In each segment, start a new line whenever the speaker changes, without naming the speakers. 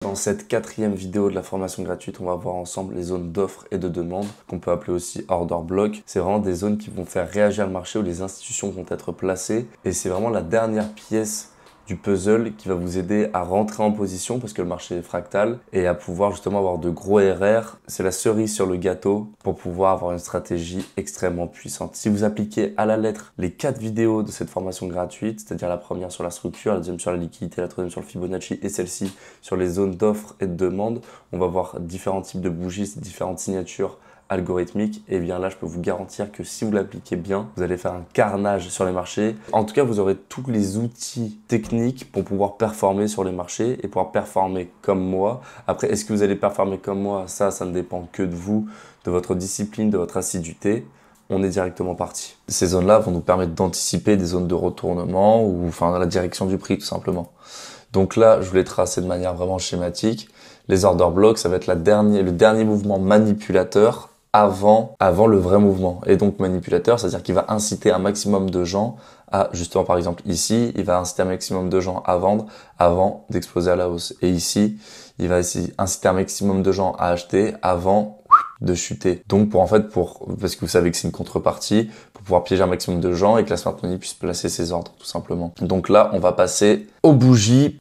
Dans cette quatrième vidéo de la formation gratuite, on va voir ensemble les zones d'offres et de demande, qu'on peut appeler aussi order block. C'est vraiment des zones qui vont faire réagir le marché où les institutions vont être placées. Et c'est vraiment la dernière pièce du puzzle qui va vous aider à rentrer en position parce que le marché est fractal et à pouvoir justement avoir de gros RR. C'est la cerise sur le gâteau pour pouvoir avoir une stratégie extrêmement puissante. Si vous appliquez à la lettre les 4 vidéos de cette formation gratuite, c'est-à-dire la première sur la structure, la deuxième sur la liquidité, la troisième sur le Fibonacci et celle-ci sur les zones d'offres et de demande, on va voir différents types de bougies, différentes signatures algorithmique, et bien là je peux vous garantir que si vous l'appliquez bien, vous allez faire un carnage sur les marchés. En tout cas, vous aurez tous les outils techniques pour pouvoir performer sur les marchés et pouvoir performer comme moi. Après, est-ce que vous allez performer comme moi? Ça ne dépend que de vous, de votre discipline, de votre assiduité. On est directement parti. Ces zones-là vont nous permettre d'anticiper des zones de retournement ou enfin la direction du prix tout simplement. Donc là, je vous l'ai tracé de manière vraiment schématique. Les order blocks, ça va être le dernier mouvement manipulateur avant le vrai mouvement. Et donc manipulateur, c'est-à-dire qu'il va inciter un maximum de gens à, justement par exemple ici, il va inciter un maximum de gens à vendre avant d'exploser à la hausse. Et ici, il va inciter un maximum de gens à acheter avant de chuter. Donc parce que vous savez que c'est une contrepartie, pour pouvoir piéger un maximum de gens et que la smart money puisse placer ses ordres, tout simplement. Donc là, on va passer aux bougies.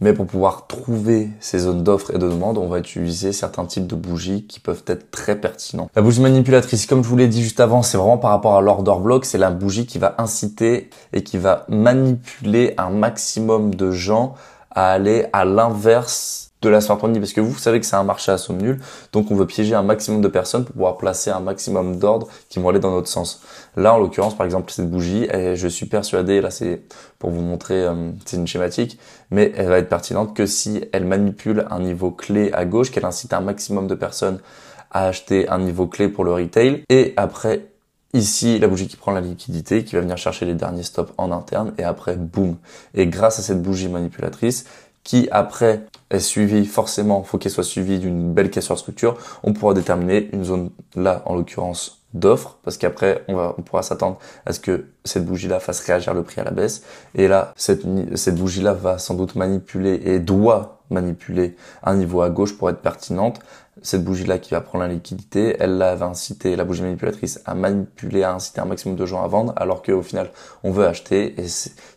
Mais pour pouvoir trouver ces zones d'offres et de demande, on va utiliser certains types de bougies qui peuvent être très pertinents. La bougie manipulatrice, comme je vous l'ai dit juste avant, c'est vraiment par rapport à l'order block, c'est la bougie qui va inciter et qui va manipuler un maximum de gens à aller à l'inverse de la smart money, parce que vous savez que c'est un marché à somme nulle, donc on veut piéger un maximum de personnes pour pouvoir placer un maximum d'ordres qui vont aller dans notre sens. Là, en l'occurrence, par exemple, cette bougie, je suis persuadé, là c'est pour vous montrer, c'est une schématique, mais elle va être pertinente que si elle manipule un niveau clé à gauche, qu'elle incite un maximum de personnes à acheter un niveau clé pour le retail, et après, ici, la bougie qui prend la liquidité, qui va venir chercher les derniers stops en interne, et après, boum. Et grâce à cette bougie manipulatrice, qui après est suivie, forcément, faut qu'elle soit suivie d'une belle cassure structure, on pourra déterminer une zone, là, en l'occurrence, d'offre, parce qu'après, on pourra s'attendre à ce que cette bougie-là fasse réagir le prix à la baisse. Et là, cette bougie-là va sans doute manipuler et doit manipuler un niveau à gauche pour être pertinente. Cette bougie-là qui va prendre la liquidité, elle-là va inciter la bougie manipulatrice à manipuler, à inciter un maximum de gens à vendre, alors qu'au final, on veut acheter. Et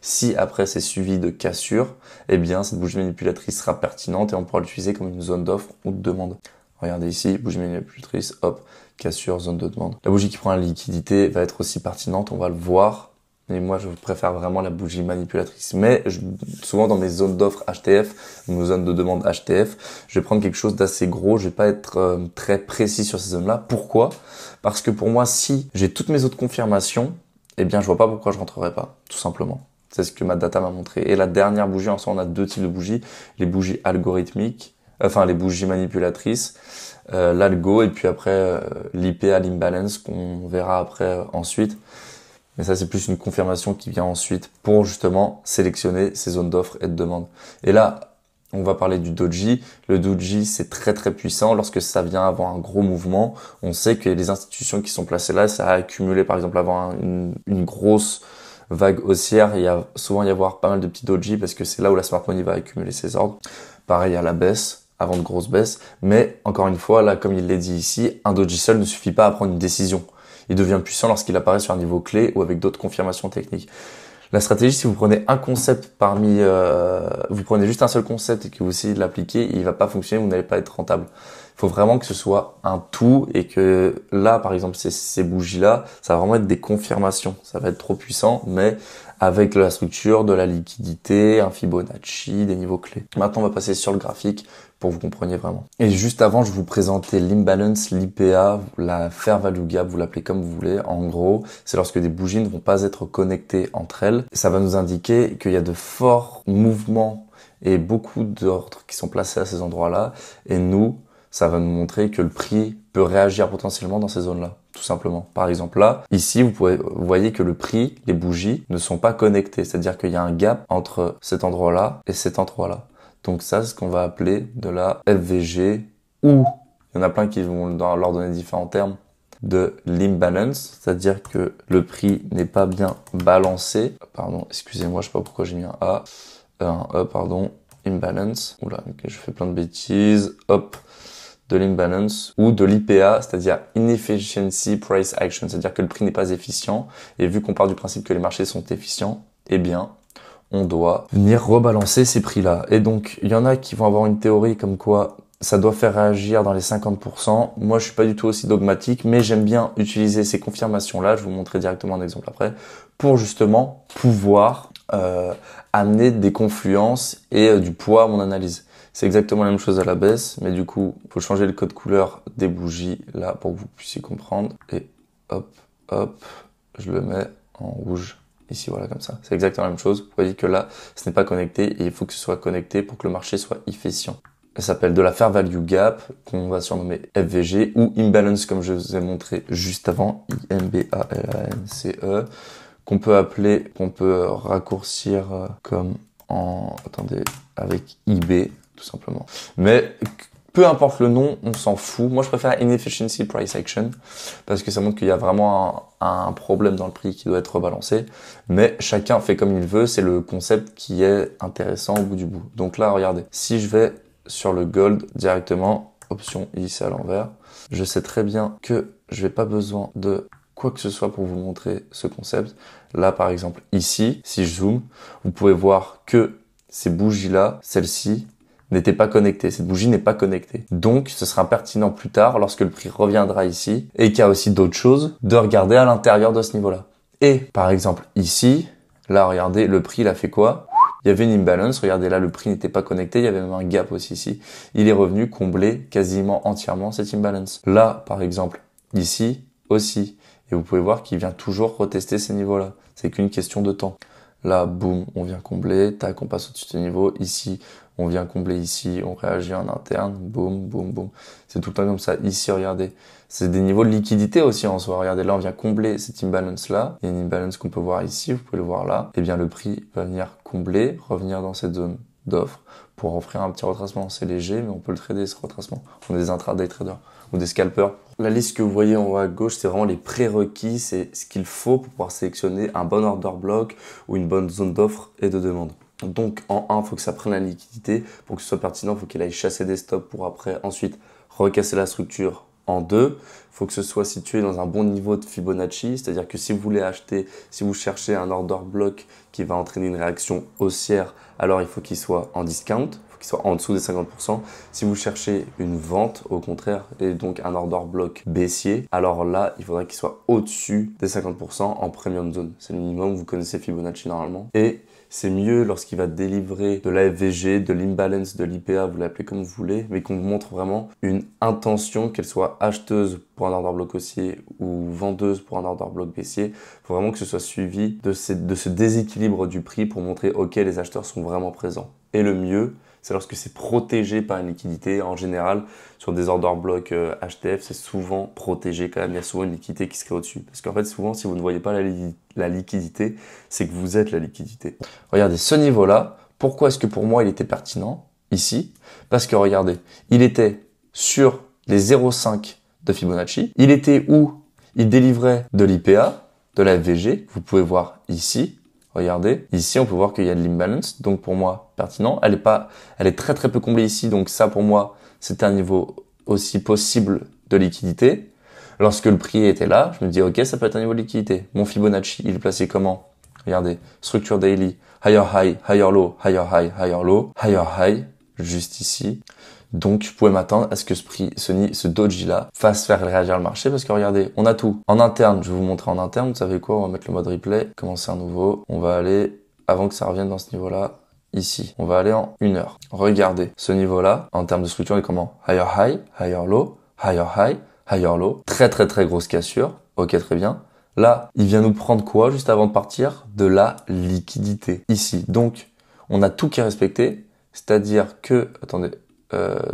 si après c'est suivi de cassure, eh bien, cette bougie manipulatrice sera pertinente et on pourra l'utiliser comme une zone d'offre ou de demande. Regardez ici, bougie manipulatrice, hop, cassure, zone de demande. La bougie qui prend la liquidité va être aussi pertinente, on va le voir. Et moi, je préfère vraiment la bougie manipulatrice. Mais souvent dans mes zones d'offres HTF, mes zones de demande HTF, je vais prendre quelque chose d'assez gros. Je vais pas être très précis sur ces zones-là. Pourquoi? Parce que pour moi, si j'ai toutes mes autres confirmations, eh bien, je vois pas pourquoi je rentrerai pas, tout simplement. C'est ce que ma data m'a montré. Et la dernière bougie, en soi, on a deux types de bougies. Les bougies algorithmiques, enfin les bougies manipulatrices, l'algo, et puis après l'IPA, l'imbalance, qu'on verra après ensuite. Mais ça, c'est plus une confirmation qui vient ensuite pour justement sélectionner ces zones d'offres et de demande. Et là, on va parler du doji. Le doji, c'est très très puissant. Lorsque ça vient avant un gros mouvement, on sait que les institutions qui sont placées là, ça a accumulé par exemple avant une grosse vague haussière. Il y a souvent y avoir pas mal de petits doji parce que c'est là où la smart money va accumuler ses ordres. Pareil à la baisse, avant de grosses baisses. Mais encore une fois, là, comme il l'est dit ici, un doji seul ne suffit pas à prendre une décision. Il devient puissant lorsqu'il apparaît sur un niveau clé ou avec d'autres confirmations techniques. La stratégie, si vous prenez un concept vous prenez juste un seul concept et que vous essayez de l'appliquer, il va pas fonctionner, vous n'allez pas être rentable. Il faut vraiment que ce soit un tout et que là, par exemple, ces bougies-là, ça va vraiment être des confirmations. Ça va être trop puissant, mais avec la structure, de la liquidité, un Fibonacci, des niveaux clés. Maintenant, on va passer sur le graphique pour que vous compreniez vraiment. Et juste avant, je vous présentais l'imbalance, l'IPA, la fair value gap, vous l'appelez comme vous voulez. En gros, c'est lorsque des bougies ne vont pas être connectées entre elles. Ça va nous indiquer qu'il y a de forts mouvements et beaucoup d'ordres qui sont placés à ces endroits-là. Et nous, ça va nous montrer que le prix peut réagir potentiellement dans ces zones-là, tout simplement. Par exemple là, ici, vous voyez que le prix, les bougies, ne sont pas connectées. C'est-à-dire qu'il y a un gap entre cet endroit-là et cet endroit-là. Donc ça, c'est ce qu'on va appeler de la FVG, ou il y en a plein qui vont leur donner différents termes, de l'imbalance, c'est-à-dire que le prix n'est pas bien balancé. Pardon, excusez-moi, je sais pas pourquoi j'ai mis un A, un E, pardon. imbalance. Oula, ok, je fais plein de bêtises. Hop, de l'imbalance ou de l'IPA, c'est-à-dire Inefficiency Price Action, c'est-à-dire que le prix n'est pas efficient. Et vu qu'on part du principe que les marchés sont efficients, eh bien, on doit venir rebalancer ces prix-là. Et donc, il y en a qui vont avoir une théorie comme quoi ça doit faire réagir dans les 50%. Moi, je suis pas du tout aussi dogmatique, mais j'aime bien utiliser ces confirmations-là, je vais vous montrer directement un exemple après, pour justement pouvoir amener des confluences et du poids à mon analyse. C'est exactement la même chose à la baisse, mais du coup, il faut changer le code couleur des bougies là pour que vous puissiez comprendre. Et hop, hop, je le mets en rouge. Ici, voilà, comme ça. C'est exactement la même chose. Vous voyez que là, ce n'est pas connecté et il faut que ce soit connecté pour que le marché soit efficient. Ça s'appelle de la Fair Value Gap, qu'on va surnommer FVG, ou Imbalance, comme je vous ai montré juste avant, IMBALANCE, qu'on peut raccourcir comme attendez, avec IB, tout simplement. Mais peu importe le nom, on s'en fout. Moi, je préfère Inefficiency Price Action parce que ça montre qu'il y a vraiment un problème dans le prix qui doit être rebalancé. Mais chacun fait comme il veut. C'est le concept qui est intéressant au bout du bout. Donc là, regardez. Si je vais sur le gold directement, option I, c'est à l'envers. Je sais très bien que je n'ai pas besoin de quoi que ce soit pour vous montrer ce concept. Là, par exemple, ici, si je zoome, vous pouvez voir que ces bougies-là, celle-ci, n'était pas connectée. Cette bougie n'est pas connectée. Donc, ce sera pertinent plus tard, lorsque le prix reviendra ici, et qu'il y a aussi d'autres choses, de regarder à l'intérieur de ce niveau-là. Et, par exemple, ici, là, regardez, le prix, il a fait quoi? Il y avait une imbalance. Regardez, là, le prix n'était pas connecté. Il y avait même un gap aussi ici. Il est revenu combler quasiment entièrement cette imbalance. Là, par exemple, ici aussi. Et vous pouvez voir qu'il vient toujours retester ces niveaux-là. C'est qu'une question de temps. Là, boum, on vient combler. Tac, on passe au-dessus de ce niveau. Ici, on vient combler ici. On réagit en interne. Boum, boum, boum. C'est tout le temps comme ça. Ici, regardez. C'est des niveaux de liquidité aussi en soi. Regardez, là, on vient combler cette imbalance-là. Il y a une imbalance qu'on peut voir ici. Vous pouvez le voir là. Eh bien, le prix va venir combler, revenir dans cette zone d'offre pour offrir un petit retracement. C'est léger, mais on peut le trader, ce retracement. On est des intraday traders ou des scalpers. La liste que vous voyez en haut à gauche, c'est vraiment les prérequis, c'est ce qu'il faut pour pouvoir sélectionner un bon order block ou une bonne zone d'offre et de demande. Donc en 1, il faut que ça prenne la liquidité. Pour que ce soit pertinent, il faut qu'il aille chasser des stops pour après ensuite recasser la structure. En 2, il faut que ce soit situé dans un bon niveau de Fibonacci, c'est-à-dire que si vous voulez acheter, si vous cherchez un order block qui va entraîner une réaction haussière, alors il faut qu'il soit en discount. Qui soit en dessous des 50%. Si vous cherchez une vente, au contraire, et donc un order block baissier, alors là, il faudrait qu'il soit au-dessus des 50% en premium zone. C'est le minimum, vous connaissez Fibonacci normalement. Et c'est mieux lorsqu'il va délivrer de la FVG, de l'imbalance, de l'IPA, vous l'appelez comme vous voulez, mais qu'on vous montre vraiment une intention, qu'elle soit acheteuse pour un order block haussier ou vendeuse pour un order block baissier. Il faut vraiment que ce soit suivi de ce déséquilibre du prix pour montrer, ok, les acheteurs sont vraiment présents. Et le mieux, c'est lorsque c'est protégé par une liquidité. En général, sur des order blocks HTF, c'est souvent protégé quand même. Il y a souvent une liquidité qui se crée au-dessus. Parce qu'en fait, souvent, si vous ne voyez pas la liquidité, c'est que vous êtes la liquidité. Regardez, ce niveau-là, pourquoi est-ce que pour moi, il était pertinent ici? Parce que regardez, il était sur les 0,5 de Fibonacci. Il était où il délivrait de l'IPA, de la FVG, que vous pouvez voir ici. Regardez, ici on peut voir qu'il y a de l'imbalance, donc pour moi pertinent. Elle est très très peu comblée ici, donc ça pour moi c'était un niveau aussi possible de liquidité. Lorsque le prix était là, je me dis ok, ça peut être un niveau de liquidité. Mon Fibonacci, il est placé comment? Regardez, structure daily, higher high, higher low, higher high, higher low, higher high, juste ici. Donc, je pouvais m'attendre à ce que ce doji-là fasse faire réagir le marché parce que regardez, on a tout. En interne, je vais vous montrer en interne, vous savez quoi, on va mettre le mode replay, commencer un nouveau. On va aller, avant que ça revienne dans ce niveau-là, ici. On va aller en 1 heure. Regardez, ce niveau-là, en termes de structure, il est comment? Higher high, higher low, higher high, higher low. Très très très grosse cassure. Ok, très bien. Là, il vient nous prendre quoi juste avant de partir? De la liquidité. Ici. Donc, on a tout qui est respecté. C'est-à-dire que, attendez,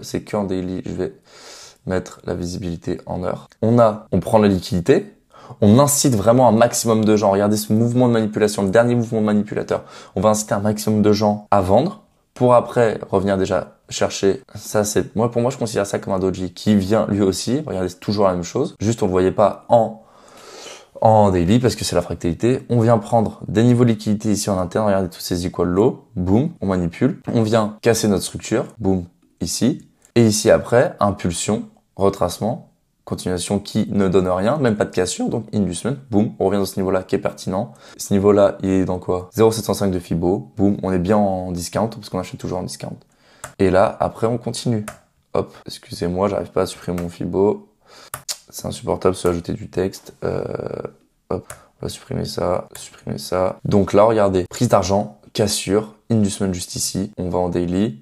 c'est que en daily, je vais mettre la visibilité en heure. On prend la liquidité, on incite vraiment un maximum de gens. Regardez ce mouvement de manipulation, le dernier mouvement de manipulateur. On va inciter un maximum de gens à vendre pour après revenir déjà chercher. Ça, pour moi, je considère ça comme un doji qui vient lui aussi. Regardez, c'est toujours la même chose. Juste, on le voyait pas en daily parce que c'est la fractalité. On vient prendre des niveaux de liquidité ici en interne. Regardez tous ces equal low. Boum, on manipule. On vient casser notre structure. Boum, ici. Et ici après, impulsion, retracement, continuation qui ne donne rien, même pas de cassure. Donc inducement, boum, on revient dans ce niveau-là qui est pertinent. Ce niveau-là, il est dans quoi? 0,705 de Fibo. Boum, on est bien en discount parce qu'on achète toujours en discount. Et là, après, on continue. Hop, excusez-moi, j'arrive pas à supprimer mon Fibo. C'est insupportable de ajouter du texte. Hop, on va supprimer ça, supprimer ça. Donc là, regardez, prise d'argent, cassure, inducement juste ici. On va en daily.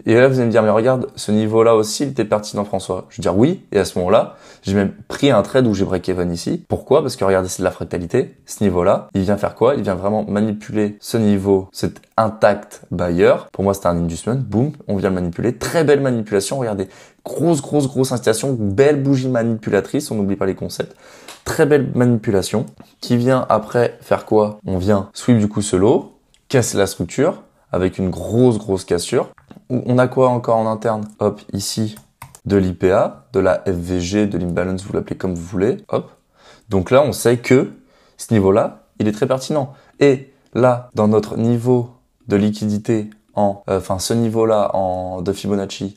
Et là, vous allez me dire, mais regarde, ce niveau-là aussi, il était pertinent, François. Je vais dire oui. Et à ce moment-là, j'ai même pris un trade où j'ai break-even ici. Pourquoi? Parce que regardez, c'est de la fractalité. Ce niveau-là, il vient faire quoi? Il vient vraiment manipuler ce niveau, cet intact buyer. Pour moi, c'était un inducement. Boum, on vient le manipuler. Très belle manipulation. Regardez, grosse incitation. Belle bougie manipulatrice. On n'oublie pas les concepts. Très belle manipulation. Qui vient après faire quoi? On vient sweep du coup ce lot, casser la structure avec une grosse cassure. On a quoi encore en interne? Hop, ici, de l'IPA, de la FVG, de l'imbalance, vous l'appelez comme vous voulez. Hop. Donc là, on sait que ce niveau-là, il est très pertinent. Et là, dans notre niveau de liquidité ce niveau-là de Fibonacci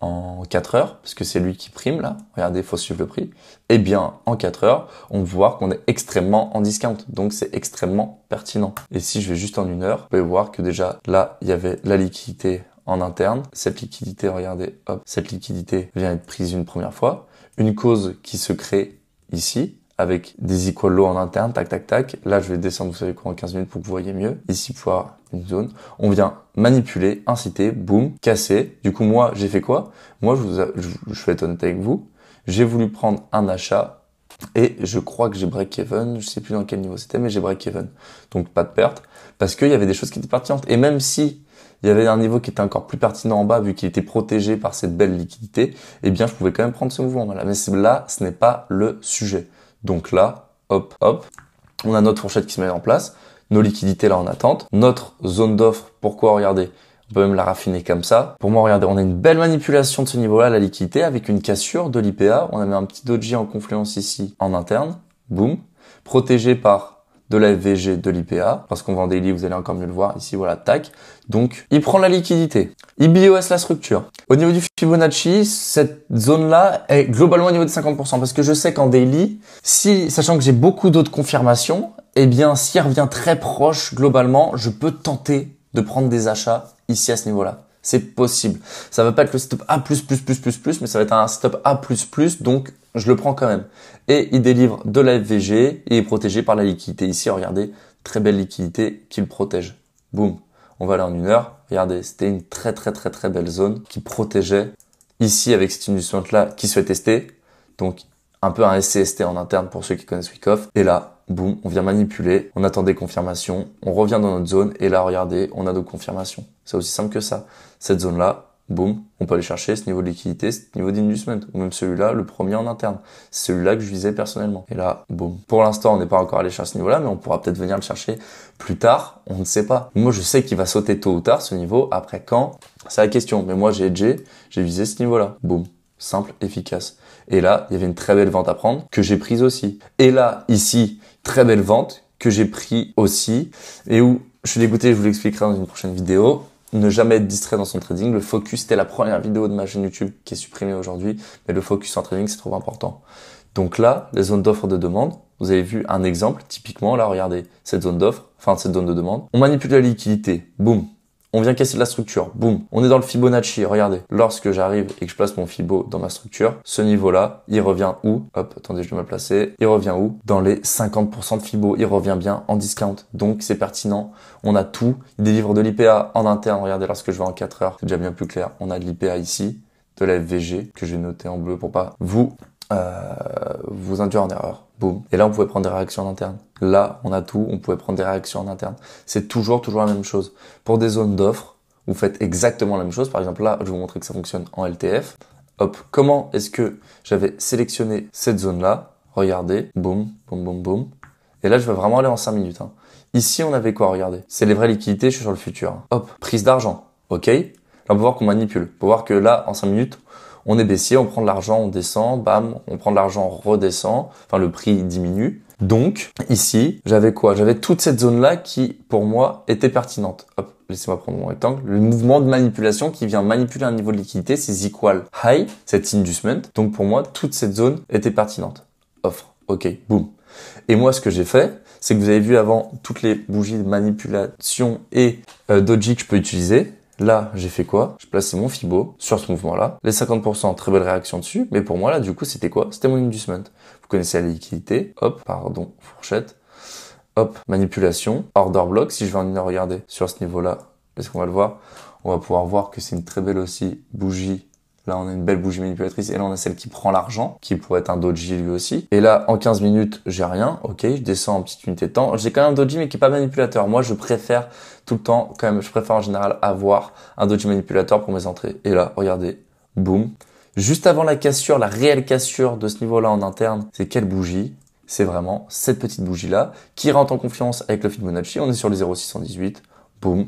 en 4 heures, parce que c'est lui qui prime là, regardez, il faut suivre le prix, eh bien, en 4 heures, on peut voir qu'on est extrêmement en discount, donc c'est extrêmement pertinent. Et si je vais juste en 1 heure, vous pouvez voir que déjà, là, il y avait la liquidité en interne. Cette liquidité, regardez, hop, cette liquidité vient être prise une première fois. Une cause qui se crée ici, avec des equal low en interne, tac. Là, je vais descendre, vous savez quoi, en 15 minutes pour que vous voyez mieux. Ici, pour avoir une zone. On vient manipuler, inciter, boum, casser. Du coup, moi, j'ai fait quoi? Moi, je vais être honnête avec vous. J'ai voulu prendre un achat et je crois que j'ai break-even. Je sais plus dans quel niveau c'était, mais j'ai break-even. Donc, pas de perte. Parce qu'il y avait des choses qui étaient pertinentes. Et même si il y avait un niveau qui était encore plus pertinent en bas, vu qu'il était protégé par cette belle liquidité, eh bien, je pouvais quand même prendre ce mouvement-là. Mais là, ce n'est pas le sujet. Donc là, hop, on a notre fourchette qui se met en place, nos liquidités là en attente, notre zone d'offre, pourquoi, regardez, on peut même la raffiner comme ça. Pour moi, regardez, on a une belle manipulation de ce niveau-là, la liquidité, avec une cassure de l'IPA, on a mis un petit doji en confluence ici, en interne, boum, protégé par de la FVG, de l'IPA, parce qu'on va en daily, vous allez encore mieux le voir, ici, voilà, tac. Donc, il prend la liquidité. Il BOS la structure. Au niveau du Fibonacci, cette zone-là est globalement au niveau de 50%, parce que je sais qu'en daily, sachant que j'ai beaucoup d'autres confirmations, eh bien, s'il revient très proche, globalement, je peux tenter de prendre des achats ici à ce niveau-là. C'est possible. Ça va pas être le stop A+++++, mais ça va être un stop A++, donc je le prends quand même. Et il délivre de la FVG et il est protégé par la liquidité. Ici, regardez, très belle liquidité qui le protège. Boum. On va aller en 1 heure. Regardez, c'était une très belle zone qui protégeait. Ici, avec cette induction-là qui se fait tester. Donc, un peu un SCST en interne pour ceux qui connaissent Wyckoff. Et là, boum, on vient manipuler. On attend des confirmations. On revient dans notre zone. Et là, regardez, on a nos confirmations. C'est aussi simple que ça. Cette zone-là, boum, on peut aller chercher ce niveau de liquidité, ce niveau d'inducement, ou même celui-là, le premier en interne. C'est celui-là que je visais personnellement. Et là, boum. Pour l'instant, on n'est pas encore allé chercher ce niveau-là, mais on pourra peut-être venir le chercher plus tard, on ne sait pas. Moi, je sais qu'il va sauter tôt ou tard, ce niveau. Après quand? C'est la question. Mais moi, j'ai visé ce niveau-là. Boum. Simple, efficace. Et là, il y avait une très belle vente à prendre, que j'ai prise aussi. Et là, ici, très belle vente, que j'ai pris aussi, et où je suis dégoûté, je vous l'expliquerai dans une prochaine vidéo. Ne jamais être distrait dans son trading. Le focus, c'était la première vidéo de ma chaîne YouTube qui est supprimée aujourd'hui. Mais le focus en trading, c'est trop important. Donc là, les zones d'offre et de demande, vous avez vu un exemple. Typiquement, là, regardez, cette zone d'offre, cette zone de demande. On manipule la liquidité. Boum. On vient casser de la structure. Boum. On est dans le Fibonacci. Regardez. Lorsque j'arrive et que je place mon Fibo dans ma structure, ce niveau-là, il revient où? Hop, attendez, je vais me le placer. Il revient où? Dans les 50% de Fibo. Il revient bien en discount. Donc, c'est pertinent. On a tout. Il délivre de l'IPA en interne. Regardez, lorsque je vais en 4 heures, c'est déjà bien plus clair. On a de l'IPA ici, de la FVG, que j'ai noté en bleu pour pas vous induire en erreur. Boum. Et là, on pouvait prendre des réactions en interne. Là, on a tout. On pouvait prendre des réactions en interne. C'est toujours la même chose. Pour des zones d'offres, vous faites exactement la même chose. Par exemple, là, je vais vous montrer que ça fonctionne en LTF. Hop. Comment est-ce que j'avais sélectionné cette zone-là? Regardez. Boum, boum, boum, boum. Et là, je vais vraiment aller en 5 minutes. Ici, on avait quoi? Regardez. C'est les vraies liquidités. Je suis sur le futur. Hop. Prise d'argent. OK. Là, on peut voir qu'on manipule. On peut voir que là, en 5 minutes, on est baissier, on prend de l'argent, on descend, bam, on prend de l'argent, on redescend, le prix diminue. Donc, ici, j'avais quoi? J'avais toute cette zone-là qui, pour moi, était pertinente. Hop, laissez-moi prendre mon rectangle. Le mouvement de manipulation qui vient manipuler un niveau de liquidité, c'est equal high, cet inducement. Donc, pour moi, toute cette zone était pertinente. Offre. Ok, boum. Et moi, ce que j'ai fait, c'est que vous avez vu avant toutes les bougies de manipulation et doji que je peux utiliser. Là, j'ai fait quoi? Je plaçais mon Fibo sur ce mouvement-là. Les 50%, très belle réaction dessus. Mais pour moi, là, du coup, c'était quoi? C'était mon inducement. Vous connaissez la liquidité. Hop, pardon, fourchette. Hop, manipulation. Order block. Si je vais en regarder sur ce niveau-là, est-ce qu'on va le voir? On va pouvoir voir que c'est une très belle aussi bougie. Là, on a une belle bougie manipulatrice. Et là, on a celle qui prend l'argent, qui pourrait être un doji lui aussi. Et là, en 15 minutes, j'ai rien. Ok, je descends en petite unité de temps. J'ai quand même un doji, mais qui est pas manipulateur. Moi, je préfère tout le temps, quand même, je préfère en général avoir un doji manipulateur pour mes entrées. Et là, regardez, boum. Juste avant la cassure, la réelle cassure de ce niveau-là en interne, c'est quelle bougie? C'est vraiment cette petite bougie-là qui rentre en confiance avec le Fibonacci. On est sur les 0,618. Boum.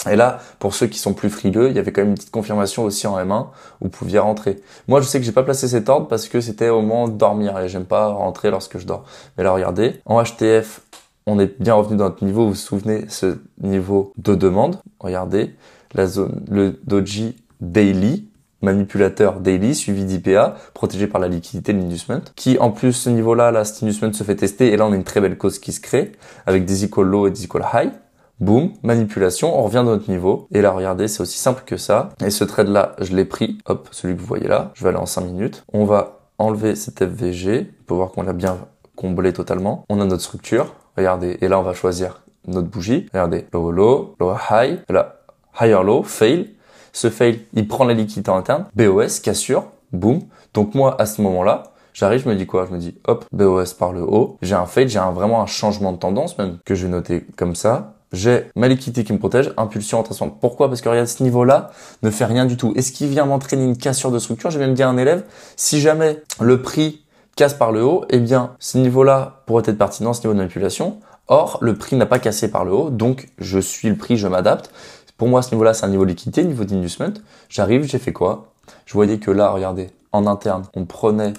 Et là, pour ceux qui sont plus frileux, il y avait quand même une petite confirmation aussi en M1 où vous pouviez rentrer. Moi, je sais que j'ai pas placé cet ordre parce que c'était au moment de dormir et j'aime pas rentrer lorsque je dors. Mais là, regardez, en HTF, on est bien revenu dans notre niveau. Vous vous souvenez, ce niveau de demande. Regardez, la zone, le doji daily, manipulateur daily, suivi d'IPA, protégé par la liquidité de l'inducement, qui en plus, ce niveau-là, là, cet inducement se fait tester et là, on a une très belle cause qui se crée avec des equal low et des equal high. Boum, manipulation, on revient dans notre niveau. Et là, regardez, c'est aussi simple que ça. Et ce trade-là, je l'ai pris. Hop, celui que vous voyez là. Je vais aller en 5 minutes. On va enlever cet FVG. On peut voir qu'on l'a bien comblé totalement. On a notre structure. Regardez. Et là, on va choisir notre bougie. Regardez. Low, low, low, high. Et là, higher low, fail. Ce fail, il prend la liquidité en interne. BOS, cassure. Boum. Donc moi, à ce moment-là, j'arrive, je me dis quoi? Je me dis, hop, BOS par le haut. J'ai un fail, j'ai vraiment un changement de tendance même que je vais noter comme ça. J'ai ma liquidité qui me protège, impulsion, transforme. Pourquoi? Parce que regarde, ce niveau-là ne fait rien du tout. Est-ce qu'il vient m'entraîner une cassure de structure? J'ai même dit à un élève, si jamais le prix casse par le haut, eh bien, ce niveau-là pourrait être pertinent, ce niveau de manipulation. Or, le prix n'a pas cassé par le haut, donc je suis le prix, je m'adapte. Pour moi, ce niveau-là, c'est un niveau de liquidité, niveau d'inducement. J'arrive, j'ai fait quoi? Je voyais que là, regardez, en interne, on prenait,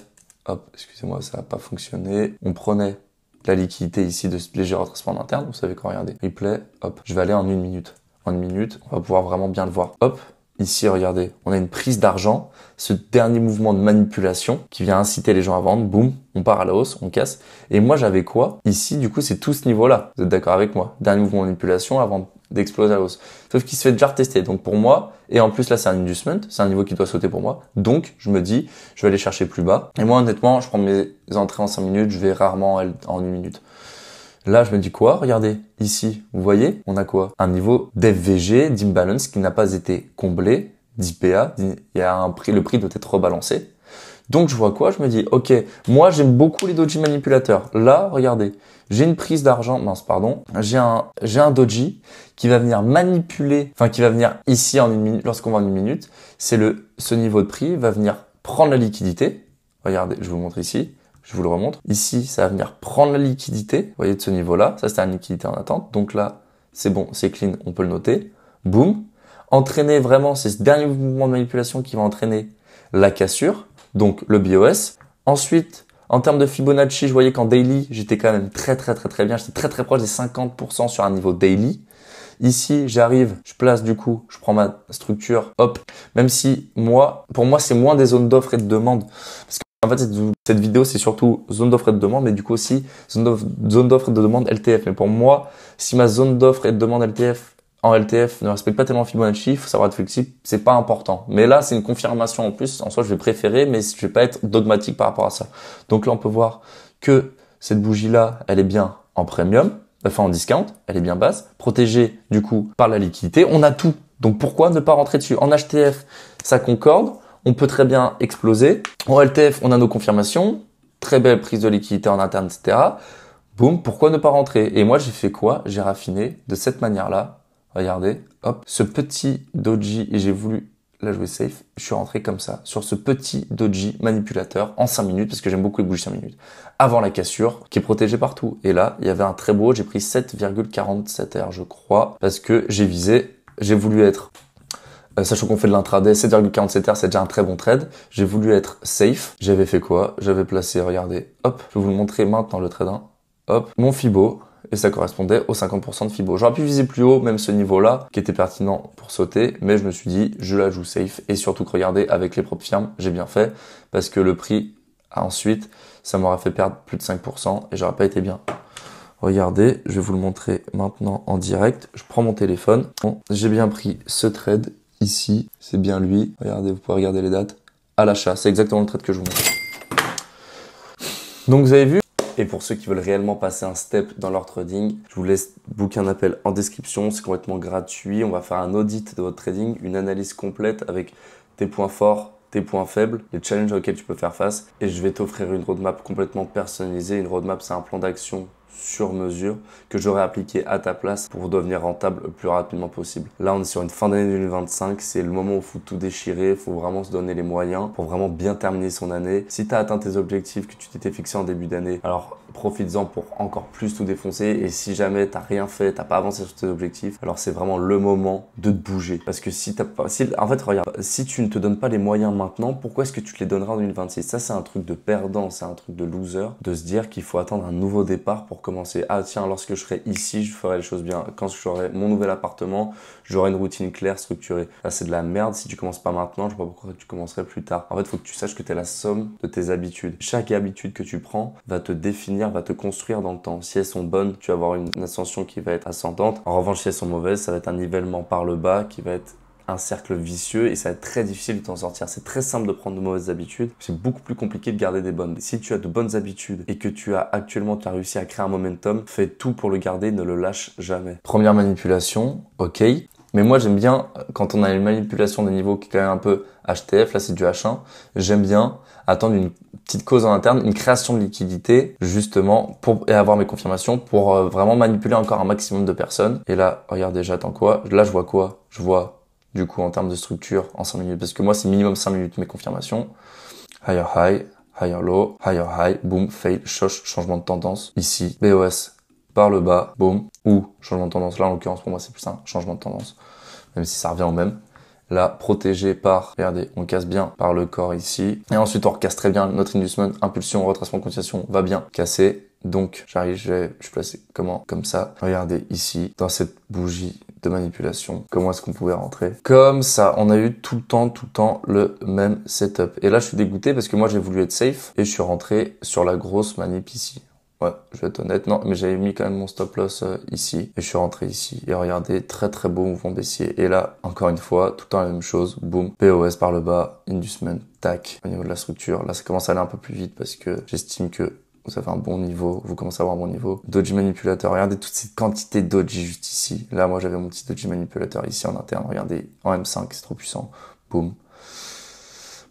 hop, excusez-moi, ça n'a pas fonctionné. On prenait la liquidité ici de ce léger retracement en interne, vous savez quoi, regardez, replay, hop, je vais aller en 1 minute. En 1 minute, on va pouvoir vraiment bien le voir. Hop, ici, regardez, on a une prise d'argent, ce dernier mouvement de manipulation qui vient inciter les gens à vendre, boum, on part à la hausse, on casse. Et moi, j'avais quoi? Ici, du coup, c'est tout ce niveau-là. Vous êtes d'accord avec moi? Dernier mouvement de manipulation avant d'exploser à la hausse. Sauf qu'il se fait déjà retester. Donc pour moi, et en plus là c'est un inducement, c'est un niveau qui doit sauter pour moi. Donc je me dis, je vais aller chercher plus bas. Et moi honnêtement, je prends mes entrées en 5 minutes, je vais rarement en 1 minute. Là je me dis quoi? Regardez, ici, vous voyez, on a quoi? Un niveau d'FVG, d'imbalance qui n'a pas été comblé, d'IPA, il y a un prix, le prix doit être rebalancé. Donc je vois quoi? Je me dis, ok, moi j'aime beaucoup les doji manipulateurs. Là, regardez, j'ai une prise d'argent, mince pardon, j'ai un doji qui va venir manipuler, enfin qui va venir ici en 1 minute, lorsqu'on va en 1 minute, c'est ce niveau de prix va venir prendre la liquidité. Regardez, je vous montre ici, je vous le remontre. Ici, ça va venir prendre la liquidité, vous voyez de ce niveau-là, ça c'est une liquidité en attente. Donc là, c'est bon, c'est clean, on peut le noter. Boum, entraîner vraiment, c'est ce dernier mouvement de manipulation qui va entraîner la cassure. Donc le BOS. Ensuite, en termes de Fibonacci, je voyais qu'en daily, j'étais quand même très bien. J'étais très proche des 50% sur un niveau daily. Ici, j'arrive, je place du coup, je prends ma structure, hop. Même si pour moi, c'est moins des zones d'offre et de demande. Parce qu'en fait, cette vidéo, c'est surtout zone d'offre et de demande, mais du coup aussi zone d'offre et de demande LTF. Mais pour moi, si ma zone d'offre et de demande en LTF ne respecte pas tellement Fibonacci, il faut savoir être flexible, c'est pas important. Mais là, c'est une confirmation en plus. En soi, je vais préférer, mais je vais pas être dogmatique par rapport à ça. Donc là, on peut voir que cette bougie-là, elle est bien en premium, enfin en discount, elle est bien basse, protégée du coup par la liquidité. On a tout. Donc pourquoi ne pas rentrer dessus? En HTF, ça concorde. On peut très bien exploser. En LTF, on a nos confirmations. Très belle prise de liquidité en interne, etc. Boum, pourquoi ne pas rentrer? Et moi, j'ai fait quoi? J'ai raffiné de cette manière-là. Regardez, hop, ce petit doji, et j'ai voulu la jouer safe, je suis rentré comme ça, sur ce petit doji manipulateur en 5 minutes, parce que j'aime beaucoup les bougies 5 minutes, avant la cassure, qui est protégée partout. Et là, il y avait un très beau, j'ai pris 7,47 R, je crois, parce que j'ai voulu être, sachant qu'on fait de l'intraday, 7,47 R, c'est déjà un très bon trade, j'ai voulu être safe. J'avais fait quoi? J'avais placé, regardez, hop, je vais vous le montrer maintenant le trade 1. hop, mon Fibo. Et ça correspondait aux 50% de Fibo. J'aurais pu viser plus haut, même ce niveau-là, qui était pertinent pour sauter, mais je me suis dit, je la joue safe. Et surtout que regardez, avec les propres firmes, j'ai bien fait, parce que le prix, ensuite, ça m'aurait fait perdre plus de 5% et j'aurais pas été bien. Regardez, je vais vous le montrer maintenant en direct. Je prends mon téléphone. Bon, j'ai bien pris ce trade ici, c'est bien lui. Regardez, vous pouvez regarder les dates. À l'achat, c'est exactement le trade que je vous montre. Donc vous avez vu. Et pour ceux qui veulent réellement passer un step dans leur trading, je vous laisse booker un appel en description. C'est complètement gratuit. On va faire un audit de votre trading, une analyse complète avec tes points forts, tes points faibles, les challenges auxquels tu peux faire face. Et je vais t'offrir une roadmap complètement personnalisée. Une roadmap, c'est un plan d'action sur mesure que j'aurais appliqué à ta place pour devenir rentable le plus rapidement possible. Là, on est sur une fin d'année 2025. C'est le moment où il faut tout déchirer. Il faut vraiment se donner les moyens pour vraiment bien terminer son année. Si tu as atteint tes objectifs que tu t'étais fixé en début d'année, alors profites-en pour encore plus tout défoncer. Et si jamais t'as rien fait, t'as pas avancé sur tes objectifs, alors c'est vraiment le moment de te bouger. Parce que si t'as pas, en fait, regarde, si tu ne te donnes pas les moyens maintenant, pourquoi est-ce que tu te les donneras en 2026? Ça, c'est un truc de perdant, c'est un truc de loser, de se dire qu'il faut attendre un nouveau départ pour commencer. Ah tiens, lorsque je serai ici, je ferai les choses bien. Quand j'aurai mon nouvel appartement, j'aurai une routine claire, structurée. Là, c'est de la merde. Si tu commences pas maintenant, je vois pas pourquoi tu commencerais plus tard. En fait, il faut que tu saches que tu es la somme de tes habitudes. Chaque habitude que tu prends va te définir, va te construire dans le temps. Si elles sont bonnes, tu vas avoir une ascension qui va être ascendante. En revanche, si elles sont mauvaises, ça va être un nivellement par le bas qui va être un cercle vicieux et ça va être très difficile de t'en sortir. C'est très simple de prendre de mauvaises habitudes. C'est beaucoup plus compliqué de garder des bonnes. Si tu as de bonnes habitudes et que tu as réussi à créer un momentum, fais tout pour le garder, ne le lâche jamais. Première manipulation, ok. Mais moi, j'aime bien, quand on a une manipulation des niveaux qui est quand même un peu HTF, là c'est du H1, j'aime bien attendre une petite cause en interne, une création de liquidité, justement, et avoir mes confirmations pour vraiment manipuler encore un maximum de personnes. Et là, regardez, j'attends quoi? Là, je vois quoi? Je vois, du coup, en termes de structure, en 5 minutes, parce que moi, c'est minimum 5 minutes mes confirmations. Higher high, higher low, higher high, boom, fail, changement de tendance. Ici, BOS. Par le bas, boum, ou changement de tendance. Là, en l'occurrence, pour moi, c'est plus un changement de tendance, même si ça revient au même. Là, protégé par, regardez, on casse bien par le corps ici. Et ensuite, on recasse très bien notre inducement, impulsion, retracement, continuation, va bien casser. Donc, j'arrive, je suis placé comment? Comme ça. Regardez ici, dans cette bougie de manipulation. Comment est-ce qu'on pouvait rentrer? Comme ça, on a eu tout le temps le même setup. Et là, je suis dégoûté parce que moi, j'ai voulu être safe et je suis rentré sur la grosse manip ici. Ouais, je vais être honnête, non, mais j'avais mis quand même mon stop loss ici et je suis rentré ici. Et regardez, très très beau mouvement baissier. Et là, encore une fois, tout le temps la même chose, boum, POS par le bas, inducement, tac. Au niveau de la structure, là ça commence à aller un peu plus vite parce que j'estime que vous avez un bon niveau, vous commencez à avoir un bon niveau. Doji manipulateur, regardez toute cette quantité de doji juste ici. Là, moi j'avais mon petit doji manipulateur ici en interne, regardez, en M5, c'est trop puissant, boum.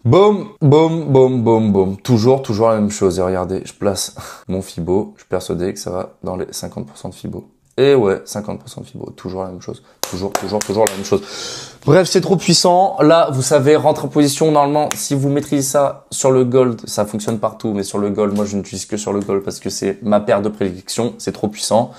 Boum, boum, boum, boum, boum. Toujours la même chose. Et regardez, je place mon Fibo. Je suis persuadé que ça va dans les 50% de Fibo. Et ouais, 50% de Fibo. Toujours la même chose. Toujours la même chose. Bref, c'est trop puissant. Là, vous savez, rentre en position. Normalement, si vous maîtrisez ça sur le gold, ça fonctionne partout. Mais sur le gold, moi, je n'utilise que sur le gold parce que c'est ma paire de prédiction. C'est trop puissant.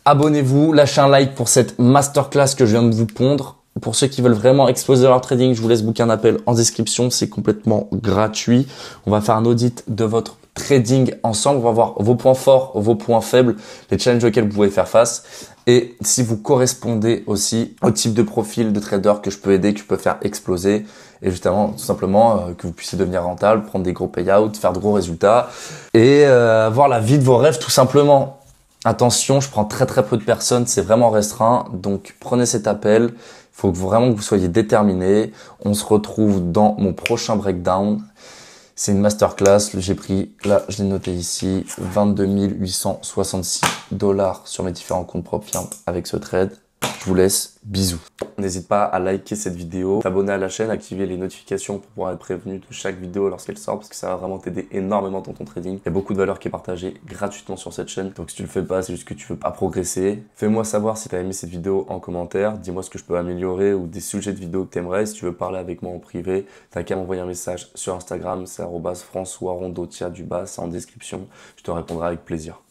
Abonnez-vous, lâchez un like pour cette masterclass que je viens de vous pondre. Pour ceux qui veulent vraiment exploser leur trading, je vous laisse booker un appel en description. C'est complètement gratuit. On va faire un audit de votre trading ensemble. On va voir vos points forts, vos points faibles, les challenges auxquels vous pouvez faire face. Et si vous correspondez aussi au type de profil de trader que je peux aider, que je peux faire exploser. Et justement, tout simplement, que vous puissiez devenir rentable, prendre des gros payouts, faire de gros résultats et avoir la vie de vos rêves tout simplement. Attention, je prends très peu de personnes, c'est vraiment restreint. Donc prenez cet appel. Il faut vraiment que vous soyez déterminés. On se retrouve dans mon prochain breakdown. C'est une masterclass. J'ai pris, là, je l'ai noté ici, 22 866 $ sur mes différents comptes propres firmes avec ce trade. Je vous laisse. Bisous. N'hésite pas à liker cette vidéo, t'abonner à la chaîne, activer les notifications pour pouvoir être prévenu de chaque vidéo lorsqu'elle sort parce que ça va vraiment t'aider énormément dans ton trading. Il y a beaucoup de valeur qui est partagée gratuitement sur cette chaîne. Donc si tu le fais pas, c'est juste que tu veux pas progresser. Fais-moi savoir si tu as aimé cette vidéo en commentaire. Dis-moi ce que je peux améliorer ou des sujets de vidéo que tu aimerais. Si tu veux parler avec moi en privé, t'as qu'à m'envoyer un message sur Instagram, c'est @FrançoisRondeau_, c'est en description. Je te répondrai avec plaisir.